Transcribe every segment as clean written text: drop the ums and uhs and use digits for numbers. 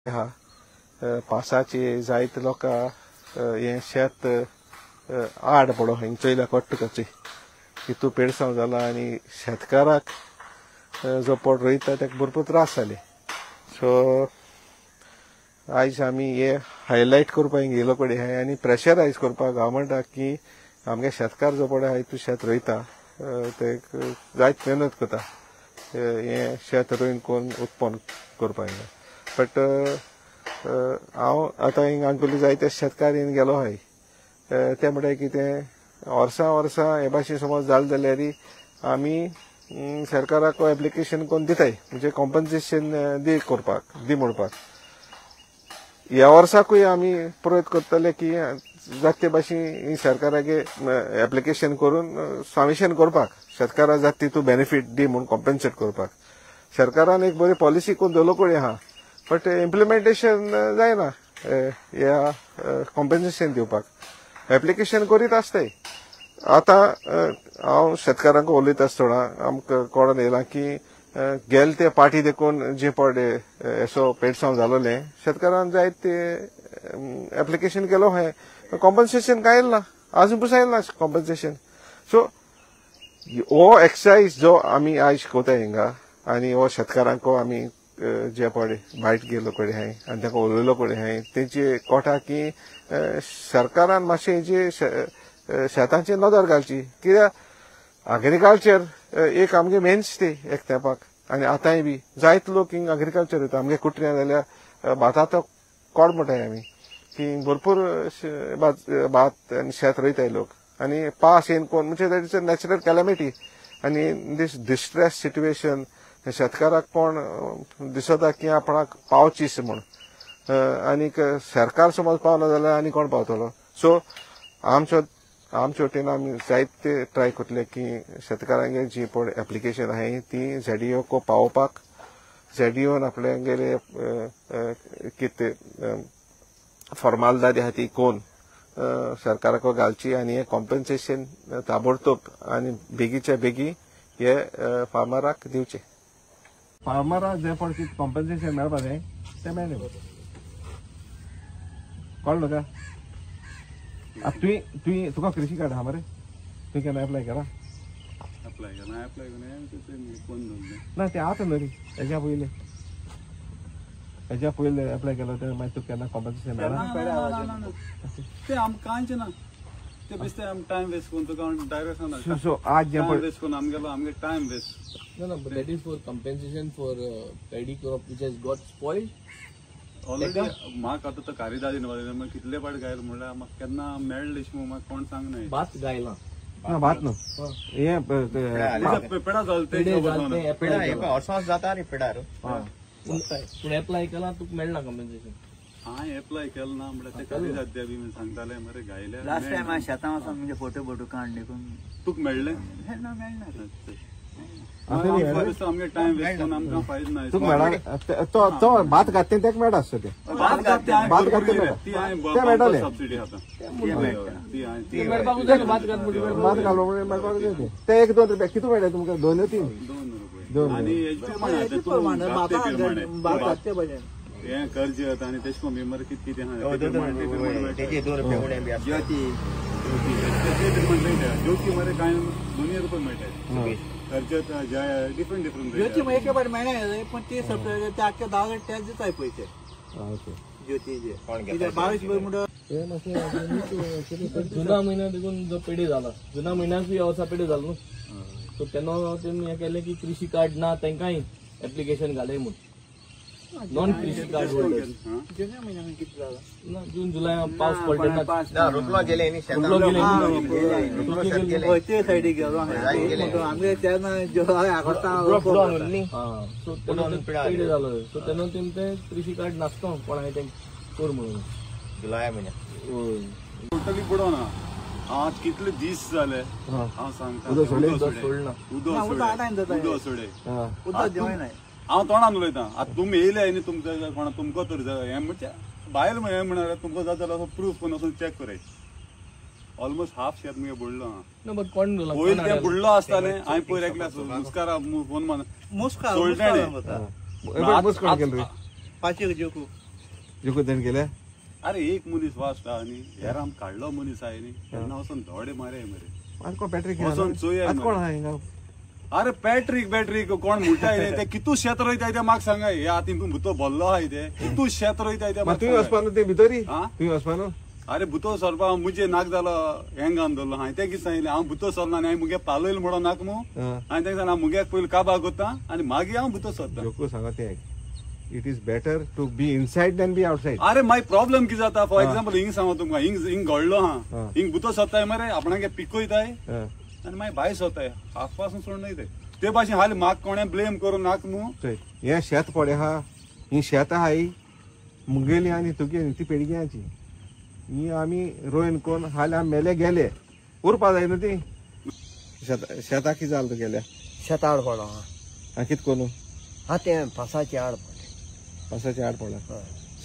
हा पावसाची जायत लोकां हे शेत आड पडो हिंग चोयल्या कोट्ट कची हितू पेडसांव जाला आनी शेतकाराक जो पड रोयता ताका भरपूर त्रास जाले. सो आयज आमी हे हायलायट करपाक गेलो कडेन आहाय आनी प्रेशरायज करपाक गव्हर्मेंटाक की आमगे शेतकार जो पडे आहाय तूं शेत रोयता ते जायत मेहनत करता हे शेत रोयन कोण उत्पन्न करपाक जाय. बट हांव आतां हिंग आंकोली जायते शेतकार येवन गेलो आहाय ते म्हणटा कितें वर्सां हे भाशेन समज जालें जाल्यार आमी सरकाराक एप्लिकेशन कोन्न दिताय म्हणजे कॉम्पन्सेशन दी म्हणपाक. ह्या वर्साकूय आमी प्रयत्न करतले की जाते भाशेन सरकारागे एप्लिकेशन करून सबमिशन करपाक शेतकाराक जाता तितू बेनिफीट दी म्हूण कॉम्पेन्सेट करपाक. सरकारान एक बरी पॉलिसी करून दवरलो कडेन आहा बट इम्प्लिमेंटेशन जायना ह्या कॉम्पेन्सेशन दिवपाक. एप्लिकेशन करीत आसताय. आतां हांव शेतकारांक उलयता आसतना आमकां कळोन येयलां की गेल ते पार्टी देखून जे पडे एसो पेडसांव जालोले शेतकारान जायत ते एप्लिकेशन केलो आहाय कॉम्पन्सेशन कांय ना आजून पसून आयला ना कॉम्पन्सेशन. सो हो एक्सरसाइज जो आमी आयज शिकोवताय हिंगा आनी हो शेतकारांक आमी जे पडे भायट गेलो कडेन आहाय आनी ताका उलयलो कडेन आहाय तेंचे कोटा की सरकारान मातशें हेजे शेतांचेर नदर घालची कित्याक अग्रिकल्चर एक आमगे मेन स्टे एक तेंपाक आनी आतांय बी जायत लोक हिंग अग्रिकल्चर रोयता. आमगे कुट्ऱ्या जाल्यार भाताचो कोड म्हणटाय आमी की भरपूर भात आनी शेत रोयताय लोक आनी पास येवन कोण म्हणजे that is a natural calamity आनी दीस डिस्ट्रेस सिट्युएशन शेतकाराक कोण दिसता की आपणाक पावचीच म्हूण आनीक सरकार समज पावना जाल्यार आनी कोण पावतलो. सो आमचे वटेन आमी जायते ट्राय करतले की शेतकारांगे जी पड एप्लिकेशन आहाय ती ZDO को पावोवपाक ZDOन आपल्यागेले कितें फॉर्मालिटी आहा ती कोण सरकाराक घालची आनी हे कॉम्पेन्सेशन ताबडतोब आनी बेगीच्या बेगी हे फार्मराक दिवचे. फार्मराक जे पड कितें कॉम्पेन्सेशन मेळपा जाय तें मेळ्ळें कळ्ळो का. तुका कृषी कार्ड आहा मरे तुवें केन्ना एप्लाय केला ना ते आतां न्हू रे हेज्या पयले एप्लाय केलो ते मागीर तुका केन्ना कॉम्पेन्सेशन मेळ्ळा ते आमकां कांयच ना ते बेश्टे आमी टायम वेस्ट करून तुका डायरेक्ट सांगता. सो आज जे पड वेस्ट करून आमगे time waste. No, but that is for compensation for paddy crop which has got spoiled. Already म्हाका आतां तो कारिदादी न्हू कितले पाट गायल म्हणल्यार म्हाका केन्ना मेळ्ळें अशें म्हाका कोण सांगना. भात गायला ना भात न्हू हे पेडा जालते पेडा वर्सां जाता रे पेडार पूण एप्लाय केला तुका मेळना कॉम्पेन्सेशन. हांवें एप्लाय केलो ना म्हणल्यार ते कारिदादी बी सांगताले मरे गायल्या लास्ट टायम हांवें शेतां वचोन म्हणजे फोटो काडून देखून तुका मेळ्ळें ना मेळना. आमगे टायम वेस्ट करून आमकां फायदो ना. तुका मेळा तो भात घातले तेका मेळटा आसता ते भात घातले मेळटाले सबसिडी आतां भात घालो म्हणून मेळपाक जाय ते 1-2 रुपया कितू मेळटा तुमकां 2-3 आनी हें कर्जत आनी तेश कोन मरे कितें कितें आहा ज्योती मरे कांय 2 रुपया मेळटाय कर्जत डिफरंट ज्योती एके बरें मेळ्ळें पण ते सप्लाय ते आख्या 10 टॅक्स दिताय पयशे ज्योतीचे 22 रुपये म्हणून जुना महिना देखून जो पेढे जाला जुना महिन्याक बी वर्सा पेढे जालो न्हू सो तेन्ना तेमी हें केलें की कृषी कार्ड ना तांकांय एप्लिकेशन घालय म्हूण नॉन कृषी कार्ड होल्डर्स. जुन्या म्हयन्यान कितें जालां ना जून जुलय पावस पडटा रुतलो गेले न्ही ते सायडीक गेलो आमगे तेन्ना सो तेन्ना पेढे जालो सो तेन्ना तेमी ते कृषी कार्ड नासता कोणाक तें कर म्हणून जुलय म्हयन्याक टोटली पडोना. आज कितले दीस जाले हांव सांगता सोडना उदो सोडे उदक देवय हांव तोंडान उलयतां. आतां तुमी येयले न्ही तुमकां कोणा तुमकां तर हें म्हणजे भायर हें म्हणल्यार तुमकां जाता जाल्यार प्रूफ करून वचून चॅक कराय. ऑलमोस्ट हाफ शेत मगे बुडलो ना बट कोण पयलीं तें बुडलो आसतालें हांवें पयर एकल्या मुस्कारा फोन मान मुस्कार सोडलें 5 जोकू जो दंड केल्या अरे एक मनीस वाचता आणि हेर आम काढलो मनीस आहे न्ही तेन्ना वचून धोडे मारे मरे आज कोण बॅटरी वचून चोय आज कोण आहे हिंगा अरे पॅट्रिक कोण म्हणटाय ते कितू शेत रोयताय ते म्हाका सांगाय हे आतां तूं भुतो भल्लो आहाय ते कितू शेत रोयताय ते तुम्ही वचपानो ते भितरी हा? तुम्ही वचपानो अरे भुतो सरपा मुजे नाक जालो हेंगान दवरलो हांवें ते कितें सांगलें हांव भुतो सरना आनी हांवें मुगे पालयलो म्हणून नाक न्हू हांवें तांकां सांगलें मुग्याक पयलीं काबार करता आनी मागीर हांव भुतो सरता लोक सांगा ते it is better to be inside than be outside अरे मागीर प्रॉब्लेम कितें जाता फॉर एक्झाम्पल हिंग सांगो तुमकां हिंग घडलो हा हिंग भुतो सरताय मरे आपणागे पिकोयताय आनी मागीर भायर सरताय हाफ पासून सोडनाय ते भाशेन हालीं म्हाका कोणें ब्लेम करूं नाका न्हू हे शेत पडे हा ही शेत आहा ही मुगेली आनी तुगे ती पेडग्यांची ही आमी रोयन कोन्न हाल आमी मेले गेले उरपा जाय न्हू ती शेताक कितें जालें तुगेल्या शेताळ पडो आनी कितें कोन्नु हा ते पावसाची आड पडले पावसाची आड पडला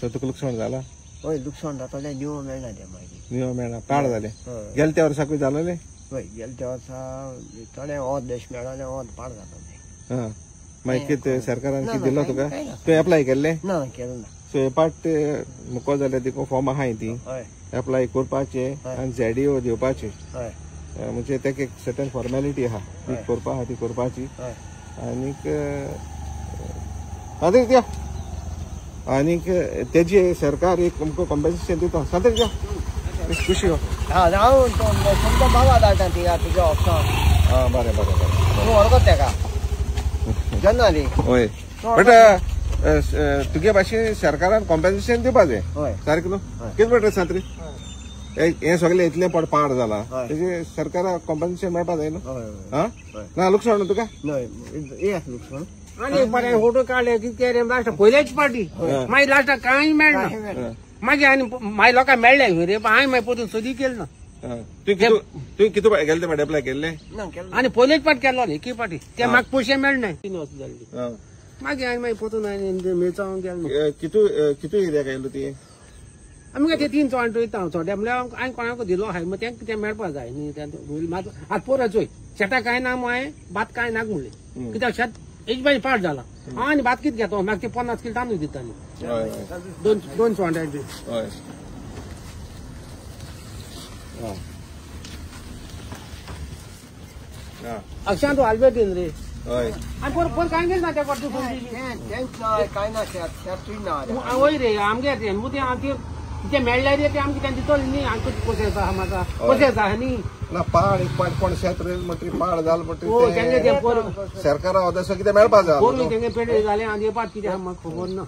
सो तुका लुकसाण जाला हय लुकसाण जाताले निवळ मेळना ते मागीर निवळ मेळना पाड जाले हय. गेल्या त्या वर्साकूय जालोले हय गेले त्या वर्सा थोडे ओद देश मेळाले ओद पाड जाताले हा मागीर कितें सरकारान ना, कितें ना, दिलो कांय- तुका कांय ना. तुवें एप्लाय केल्लें ना केलें ना सो हे पाट मुको जाल्यार देखून फॉर्म आहाय ती हय एप्लाय करपाचे आनी झेडीओ दिवपाचे हय म्हणजे तेका एक सर्टन फॉर्मेलिटी आहा ती हय. करपा आहा ती करपाची हय आनीक सांगता कितें आनीक तेजे सरकार एक तुमकां कॉम्पेन्सेशन दिता सांगता कितें खुशी हो हा हांव तुमकां बाबा धाडटा तिका तुज्या ऑफिसान आं बरें बरें बरें तूं वळखता तेका जेन्ना न्ही होय बट तुगे भाशेन सरकारान कॉम्पेन्सेशन दिवपा जाय हय सारकें न्हू हय. कितें म्हणटा सांत्री हे सगळें इतलें पाड जाला हय. तेजे सरकाराक कॉम्पेन्सेशन मेळपा जाय न्हू हय हा हय. ना लुकसाण न्हू तुका न्हय एक लुकसाण आणि बरें फोटो काडले कितें रे लास्ट पयलेच पार्टी मागीर लास्टाक कांय मेळना मागीर आनी मागीर लोकांक मेळ्ळे रे हांवें मागीर परतून सोदी केली ना तुवें कितें गेले ते एप्लाय केल्लें ना केलें आनी पयलेच पार्टी केलो न्ही की पार्टी ते म्हाका पयशे मेळनाय 3 वर्सां जाल्ली हां. मागीर हांवें मागीर परतून मेळचावून गेलो कितू एरिया येयलो ती आमगे ते 3 चोंट वयता थोडे म्हणल्यार हांवें कोणाक दिलो आहाय मग तेंका कितें मेळपा जाय न्ही आतां पोरं चोय शेतां कांय ना हांवें भात कांय नाक म्हणलें कित्याक शेत एक बाजू पाड जाला आनी भात कितें घेता म्हाका ते 50 किलो तांदूळ दिताली दोन चोंट्यांची हय अक्षांत आल्बर्टीन रे हय आनी परत कांय गेल ना त्या फावटी तेंच ना कांय ना शेत शेतूय ना वय रे आमगे ते मुद्दे ते मेळ्ळे रे ते आमकां तें दितले न्ही आमकां कशें आसा म्हाका कशें आसा न्ही ना पाड एक पाड कोण शेत रोयल म्हणटरी पाड जाल ओ तेंगे ते म्हणटरी सरकारा अदर्स कितें मेळपा जाय पोरवी तेंगे पेडे जाले आनी पाट कितें आहा म्हाका खबर ना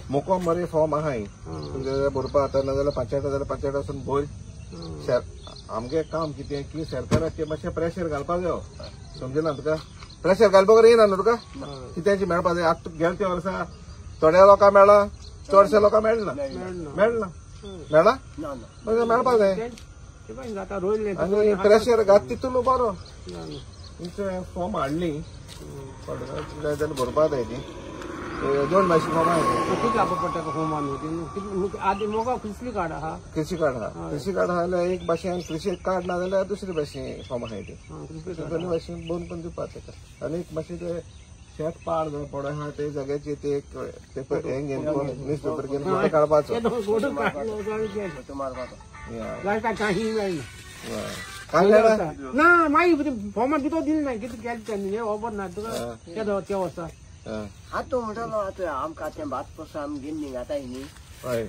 मोको मरे फॉर्म आहाय तुमगे भरपा आता ना जाल्यार पंचायत जाल्यार पंचायत वचून बोल आमगे काम कितें की सरकाराक ते मातशें प्रेशर घालपा जायो समजना तुका प्रेशर घालपाक येना न्हू तुका कित्याची मेळपा जाय आतां गेल्या त्या वर्सा थोड्या लोकांक मेळ्ळा चडशे लोकांक मेळना मेळना मेळ्ळा ना मागीर मेळपा जाय जाता रोयले आनी प्रेशर घात तितून बरो फॉर्म हाडली जाल्यार भरपा जाय ती 2 भाशेन फॉर्म आहाय कितें लागू पडटा होमान होती आदी मोगा कसली कार्ड आहा कृषी कार्ड आहा कृषी कार्ड आहा जाल्यार एक भाशेन कृषी कार्ड ना जाल्यार दुसरी भाशेन फॉर्म आहाय ते दोन्ही भाशेन दोन पण दिवपा तेका आनी एक भाशेन ते शेत पाड जावन पडो आहा ते जाग्याचे ते एक पेपर हें घेवन न्यूज पेपर घेवन फोटो काडपाचो फोटो मारपाचो लास्टाक काही मेळना काय मेळ्ळा ना मागीर फॉर्मा भितर दिली ना कितें केलें तें हे खबर ना तुका ते वर्सा आतां म्हणटालो आतां आमकां आतां भात पसून आमी घेवन न्ही घाताय न्ही हय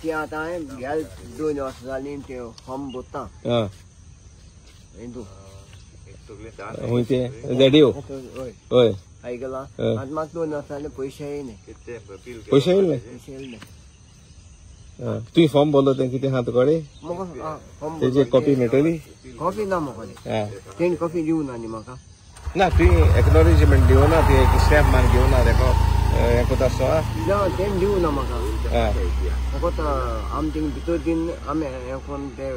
ती आतां हांवें गेल 2 वर्सां जालीं ते फॉर्म भरता हिंदू हूंय ते झेडीओ हय हय आयकला आतां म्हाका 2 वर्सां जालीं पयशे येयले पयशे येयले पयशे येयले तुवें फॉर्म भरलो तें कितें आहा तुकडे म्हाका फॉर्म तेजी कॉपी मेळटली कॉफी ना म्हाका तेणी कॉफी दिवं ना न्ही म्हाका ना तुवें एक्नॉलेजमेंट दिवना तुवें एक स्टॅम्प मान घेवना तेका हें कोता आसतो ना तेणी दिवं ना म्हाका हा आमी थिंग भितर दिन आमी हें कोन्न ते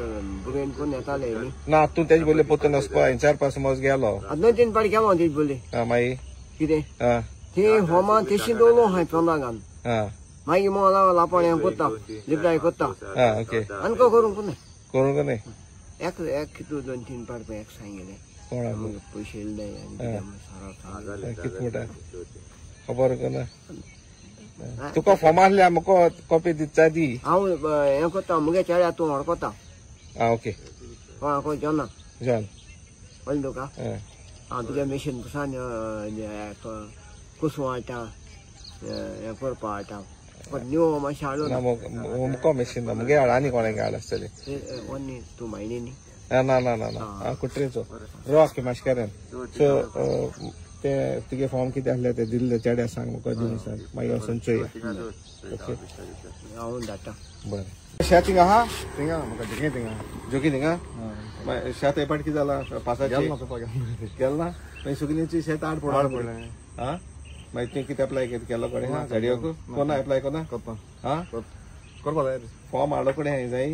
बुरेन कोन्न येताले न्ही ना तूं तेजे बोले पोतून वचपा इंचार समज गेलो आतां 2-3 पाटी केलो तेजे बोले मागीर कितें आं ते फॉर्मा तेशी दवरलो हांवें तोंडागान आं मागीर मग लापण हें करता रिप्लाय करता आं ओके आनी करूंक ना करूंक न्ही एक कितू 2-3 पाट एक सांगिल्लें कोणा पयशे येयले आनी कितें म्हणटा खबर करना तुका फॉर्म आहल्या म्हाका कॉपी दिता दी हांव हें कोत्ता मुगे चेड्या तूं हडकोता आ ओके कोणाको जॉना जॉन कळ्ळें तुका हांव तुगे मशीन पुसान कुसवां हाडटा हें करपा हाडटा न्यू मातशें हाडून ना मुको मशीन ना मुगे हाड आनी कोणाक हाड आसतली न्ही तूं म्हयने न्ही ना ना ना ना कुट्रेचो रॉक माश्कऱ्यान सो ते तुगे फॉर्म कितें आहले ते दिल्ले चेड्या सांग म्हाका दिवन सांग मागीर वचून चोया ओके हांव धाडटा बरें शेत थिंगा आहा थिंगा म्हाका जोगी थिंगा जोगी थिंगा शेत एपाट कितें जाला पासाचें गेल ना मागीर सुकणीची शेत आड पडलें हा मागीर तुवें कितें एप्लाय केलो कोणे हा गाडयोक कोणा एप्लाय कोना हा करपा जाय फॉर्म हाडलो कोणे हांवें जाय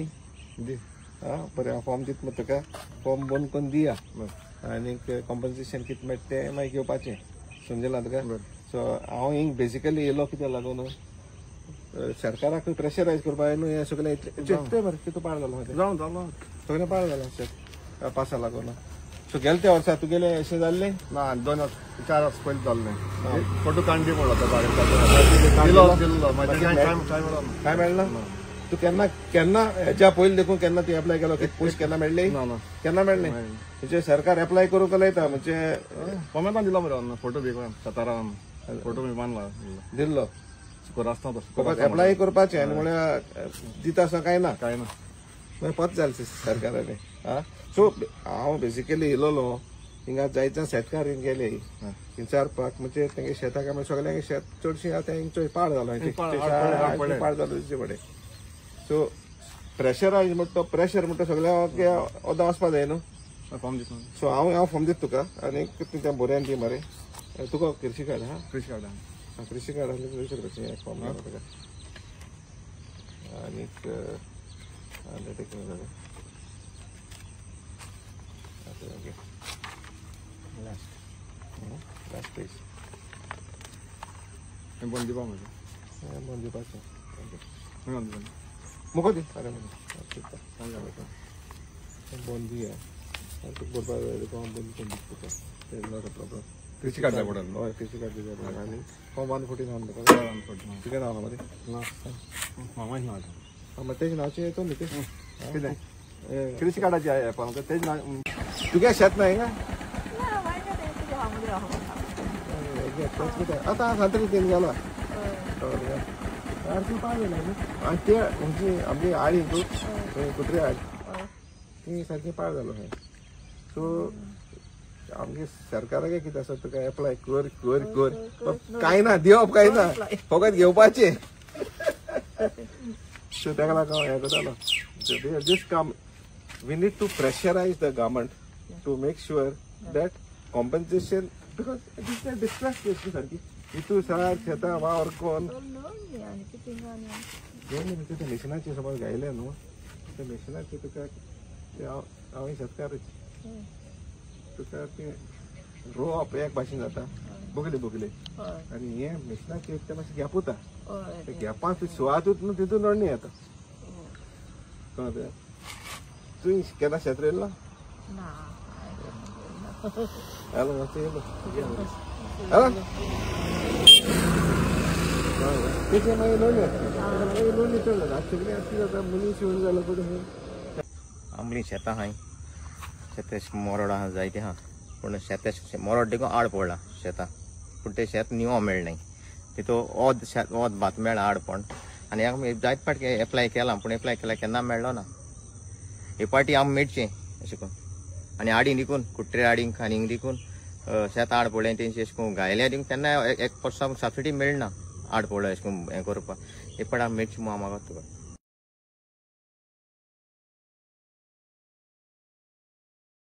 दी हा बरें फॉर्म दित मग तुका फॉर्म बंद करून दिया आनी कॉम्पन्सेशन कितें मेळटा तें मागीर घेवपाचें समजलां तुका सो हांव हिंग बेजिकली येयलो कित्याक लागून सरकाराक प्रेशरायज करपा न्हू हें सगळें इतलें बरें कितें पाड जालो जावन जालो सगळें पाड जालां शेत पासा लागून सो गेले त्या वर्सा तुगेलें अशें जाल्लें ना 4 वर्स पयलीं जाल्लें फोटो कांडी पडलो काय मेळना तू केन्ना हेच्या पयलीं देखून केन्ना तुवें एप्लाय केलो पयस केन्ना मेळ्ळी केन्ना मेळ्ळें म्हणजे सरकार एप्लाय करूंक लायता म्हणजे कॉमेंटान दिलो मरे फोटो बी सातारा फोटो बी बांदला दिल्लो रस्ता एप्लाय करपाचें आनी म्हळ्यार दिता असो काय ना काय ना मागीर पत जालें सरकारान हा सो हांव बेजिकली येयलोलो हिंगा जायत्या शेतकार हिंग गेले विचारपाक म्हणजे तेंगे शेताक आमी सगळ्यांक शेत चडशीं आतां हिंग पाड जालो पाड जालो दिसचे पडे सो प्रेशरायज म्हणटा तो प्रेशर म्हणटा सगळ्यांक ओदां वचपा जाय न्हू फॉर्म दिता सो हांव फॉर्म दिता तुका आनी त्या बोऱ्यान दी मरे तुका कृषी कार्ड हा कृषी कार्ड कृषी कार्ड आसलें दुसरें करचें फॉर्म घालता तुका आनीक अंडरटेकिंग जालें लास्ट पेज बंद दिवपा म्हणजे बंद दिवपाचें मुको दी अरे बंद दिया तुका करपा जाय तुका बंद करून दिता तुका तें नॉट अ प्रॉब्लम कृषी कार्ड जाय पडलें हय कृषी कार्ड दिवचें पडलें आनी फॉर्म 149 आहा तुका तुगे नांव मरे ना मामा ना मागीर तेजें नांवचें येतो न्ही तें कितें कृषी कार्डाची आहे पण तेज ना तुगे शेत ना हिंगा आतां सांत्री तेन गेला आरती पावलेला न्ही आनी ते म्हणजे आमगे आडी कुत्रे आड ती सारकी पाड जालो हे सो आमगे सरकाराक कितें आसा तुका एप्लाय कर कर कर कांय ना दिवप कांय ना फकत घेवपाचें सो तेका लागून हांव हें करतालो this come we need to pressurise the government to make sure that compensation because it is distress case सारकी इतू सार शेतां वावर कोण ते मिशनाचे समज गायले न्हू ते मिशनाचे तुका हांव शेतकार तुका ते रोवप एक भाशेन जाता बोगले आनी हे मिशनाचे ते मातशें गॅप उरता ते गॅपान तूं सुवातूच न्हू तितून रडणी येता कळ्ळें तुवें केन्ना शेत रोयलो हॅलो येयलो तेचे मागीर लोणी चड जाता सगळें कितें जाता मनीस येवन जालो पळय आमली शेतां आहाय शेतां मोरड आहा जायते आहा पूण शेतां मोरड देखून आड पडला शेतां पूण ते शेत निवो मेळनाय तितू ओद भात मेळ्ळा आड पण आनी आमी जायत फाट एप्लाय केला पूण एप्लाय केला केन्ना मेळ्ळो ना हे पाटी आमी मेळचें अशें करून आनी आडी दिकून कुट्रे आडींक आनी हिंग दिकून शेत आड पडलें तेंचे अशें करून गायल्या दिकून केन्ना एक वर्सा सबसिडी मेळना आड पडलो अशें करून हें करपाक हे पाट आमी मेळची मागता तुका